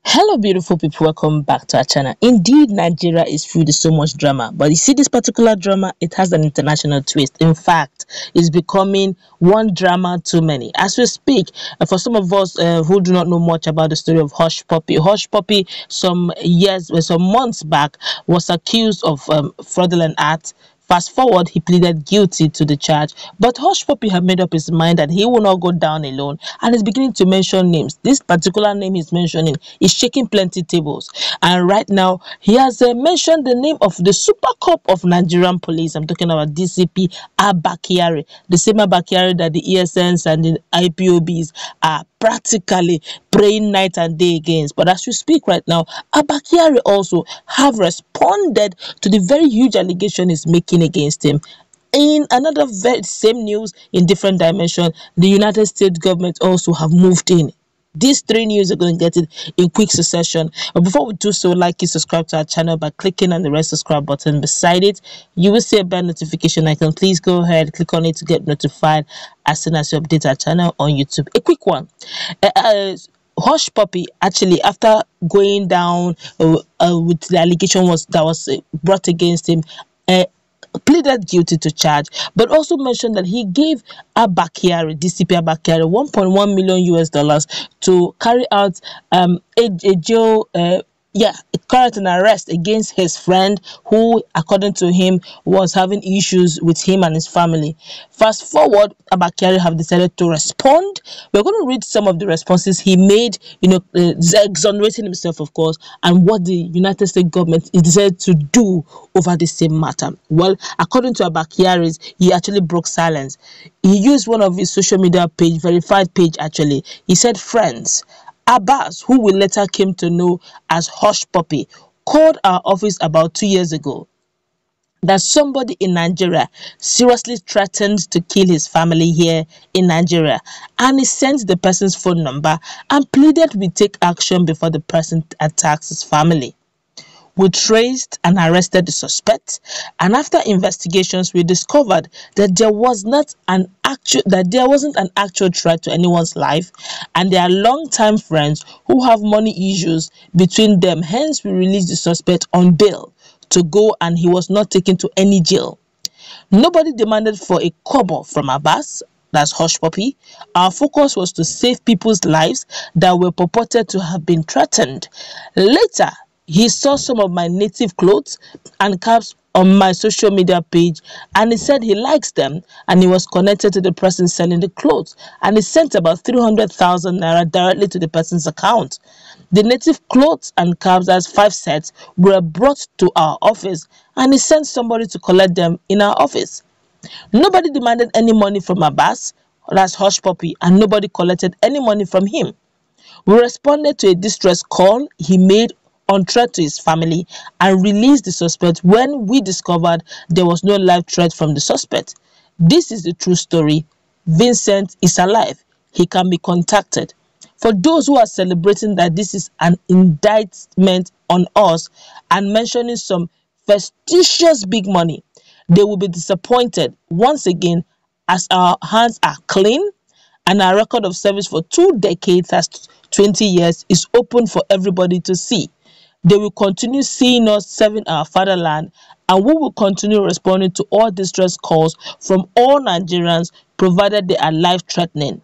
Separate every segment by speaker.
Speaker 1: Hello beautiful people, welcome back to our channel. Indeed, Nigeria is filled with so much drama, but you see this particular drama, it has an international twist. In fact, it's becoming one drama too many as we speak. For some of us who do not know much about the story of Hushipuppi some months back was accused of fraudulent acts. Fast forward, he pleaded guilty to the charge, but Hushipuppi had made up his mind that he will not go down alone and is beginning to mention names. This particular name he's mentioning is shaking plenty tables, and right now he has mentioned the name of the Super Cop of Nigerian police. I'm talking about DCP Abakyari, the same Abakyari that the ESNs and the IPOBs are practically praying night and day against. But as we speak right now, Abakyari also have responded to the very huge allegation he's making against him. In another very same news in different dimension, the United States government also have moved in. These three news are going to get it in quick succession. But before we do so, like and subscribe to our channel by clicking on the red subscribe button beside it. You will see a bell notification icon. Please go ahead, click on it to get notified as soon as you update our channel on YouTube. A quick one. Hushipuppi, actually, after going down with the allegation that was brought against him, pleaded guilty to charge, but also mentioned that he gave DCP Abakyari, $1.1 million to carry out carried an arrest against his friend who, according to him, was having issues with him and his family. Fast forward, Abakyari have decided to respond. We're going to read some of the responses he made, exonerating himself, of course, and what the United States government is decided to do over the same matter. Well, according to Abakyari, he actually broke silence. He used one of his social media page, verified page actually. He said, "Friends, Abbas, who we later came to know as Hushipuppi, called our office about 2 years ago that somebody in Nigeria seriously threatened to kill his family here in Nigeria, and he sent the person's phone number and pleaded we take action before the person attacks his family. We traced and arrested the suspect, and after investigations, we discovered that there wasn't an actual threat to anyone's life, and they are long-time friends who have money issues between them. Hence, we released the suspect on bail to go, and he was not taken to any jail. Nobody demanded for a kobo from Abbas." That's Hushipuppi. "Our focus was to save people's lives that were purported to have been threatened. Later, he saw some of my native clothes and caps on my social media page, and he said he likes them, and he was connected to the person selling the clothes, and he sent about 300,000 naira directly to the person's account. The native clothes and caps, as 5 sets, were brought to our office, and he sent somebody to collect them in our office. Nobody demanded any money from Abbas," that's Hushipuppi, "and nobody collected any money from him. We responded to a distress call he made on threat to his family and released the suspect when we discovered there was no live threat from the suspect. This is the true story. Vincent is alive. He can be contacted. For those who are celebrating that this is an indictment on us and mentioning some fastidious big money, they will be disappointed once again, as our hands are clean and our record of service for 2 decades, that's 20 years, is open for everybody to see. They will continue seeing us serving our fatherland, and we will continue responding to all distress calls from all Nigerians, provided they are life-threatening.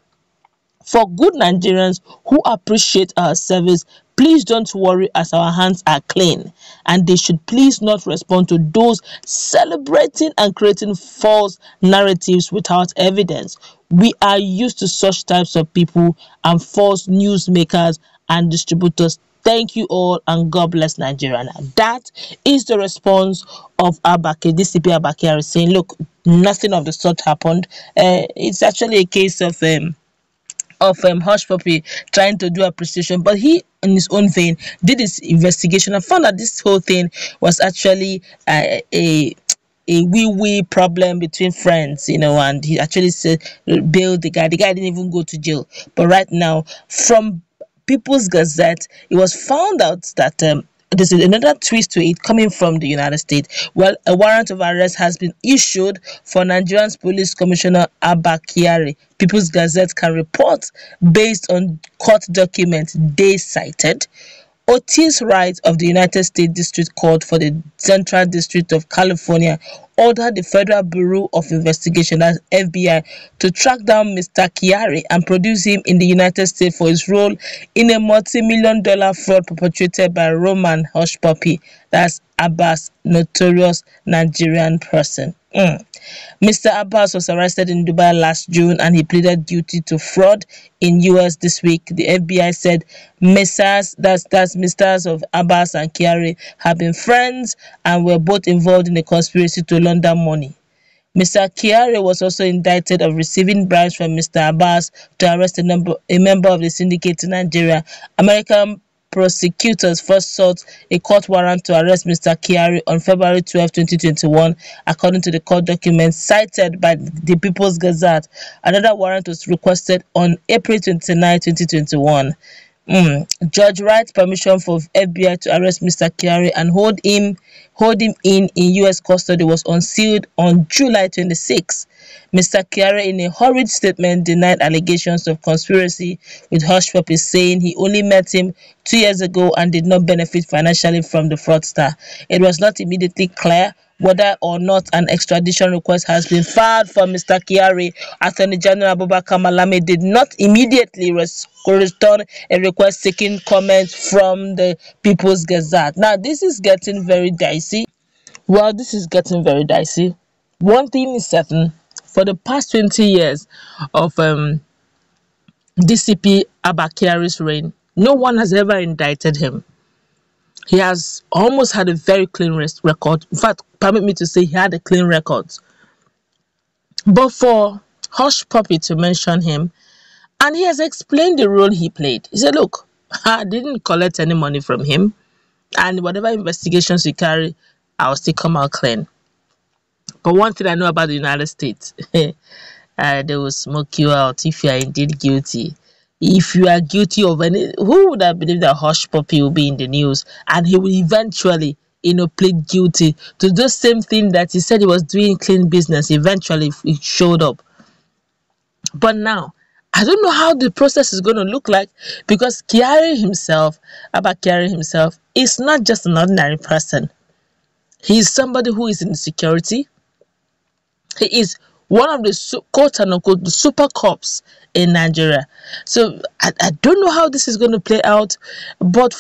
Speaker 1: For good Nigerians who appreciate our service, please don't worry, as our hands are clean, and they should please not respond to those celebrating and creating false narratives without evidence. We are used to such types of people and false newsmakers and distributors. Thank you all, and God bless Nigeria." Now, that is the response of DCP Abakyari, saying, look, nothing of the sort happened. It's actually a case of Hushipuppi trying to do appreciation, but he, in his own vein, did his investigation and found that this whole thing was actually a wee problem between friends, and he actually said bailed the guy. The guy didn't even go to jail. But right now, from People's Gazette, it was found out that there's another twist to it coming from the United States. Well, a warrant of arrest has been issued for Nigerian's Police Commissioner Abakyari. People's Gazette can report based on court documents they cited. Otis Wright of the United States District Court for the Central District of California ordered the Federal Bureau of Investigation, that's FBI, to track down Mr. Abakyari and produce him in the United States for his role in a multi-million-dollar fraud perpetrated by Roman Hushipuppi, that's Abbas' notorious Nigerian person. Mr. Abbas was arrested in Dubai last June and he pleaded guilty to fraud in US this week. The FBI said Misters of Abbas and Kyari have been friends and were both involved in a conspiracy to launder money. Mr. Abakyari was also indicted of receiving bribes from Mr. Abbas to arrest a member of the syndicate in Nigeria. American prosecutors first sought a court warrant to arrest Mr. Abakyari on February 12, 2021, according to the court documents cited by the People's Gazette. Another warrant was requested on April 29, 2021. Judge Wright's permission for FBI to arrest Mr. Abakyari and hold him in US custody was unsealed on July 26. Mr. Abakyari, in a hurried statement, denied allegations of conspiracy with Hushipuppi, saying he only met him 2 years ago and did not benefit financially from the fraudster. It was not immediately clear whether or not an extradition request has been filed for Mr. Abakyari. Attorney General Abubakar Malami did not immediately return a request seeking comments from the People's Gazette. Now, this is getting very dicey. Well, this is getting very dicey. One thing is certain, for the past 20 years of DCP Abakyari's reign, no one has ever indicted him. He has almost had a very clean record. In fact, permit me to say he had a clean record. But for Hushipuppi to mention him, and he has explained the role he played. He said, look, I didn't collect any money from him, and whatever investigations he carry, I'll still come out clean. But one thing I know about the United States, they will smoke you out if you are indeed guilty. If you are guilty of any, who would have believed that Hushipuppi will be in the news and he will eventually, plead guilty to the same thing that he said he was doing clean business. Eventually, it showed up. But now, I don't know how the process is going to look like, because Abakyari himself, is not just an ordinary person. He is somebody who is in security. He is one of the quote-unquote super cops in Nigeria. So I don't know how this is going to play out, but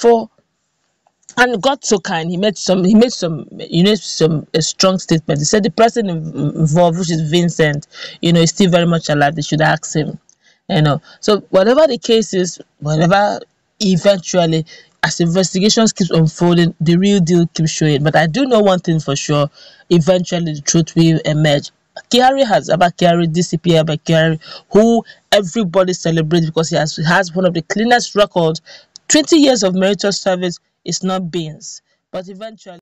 Speaker 1: and God so kind, he made some a strong statement. He said the person involved, which is Vincent, is still very much alive. They should ask him. So whatever the case is, whatever, eventually, as investigations keeps unfolding, the real deal keeps showing. But I do know one thing for sure: eventually the truth will emerge. Abakyari, DCP Abakyari, who everybody celebrates because he has one of the cleanest records. 20 years of meritorious service is not beans, but eventually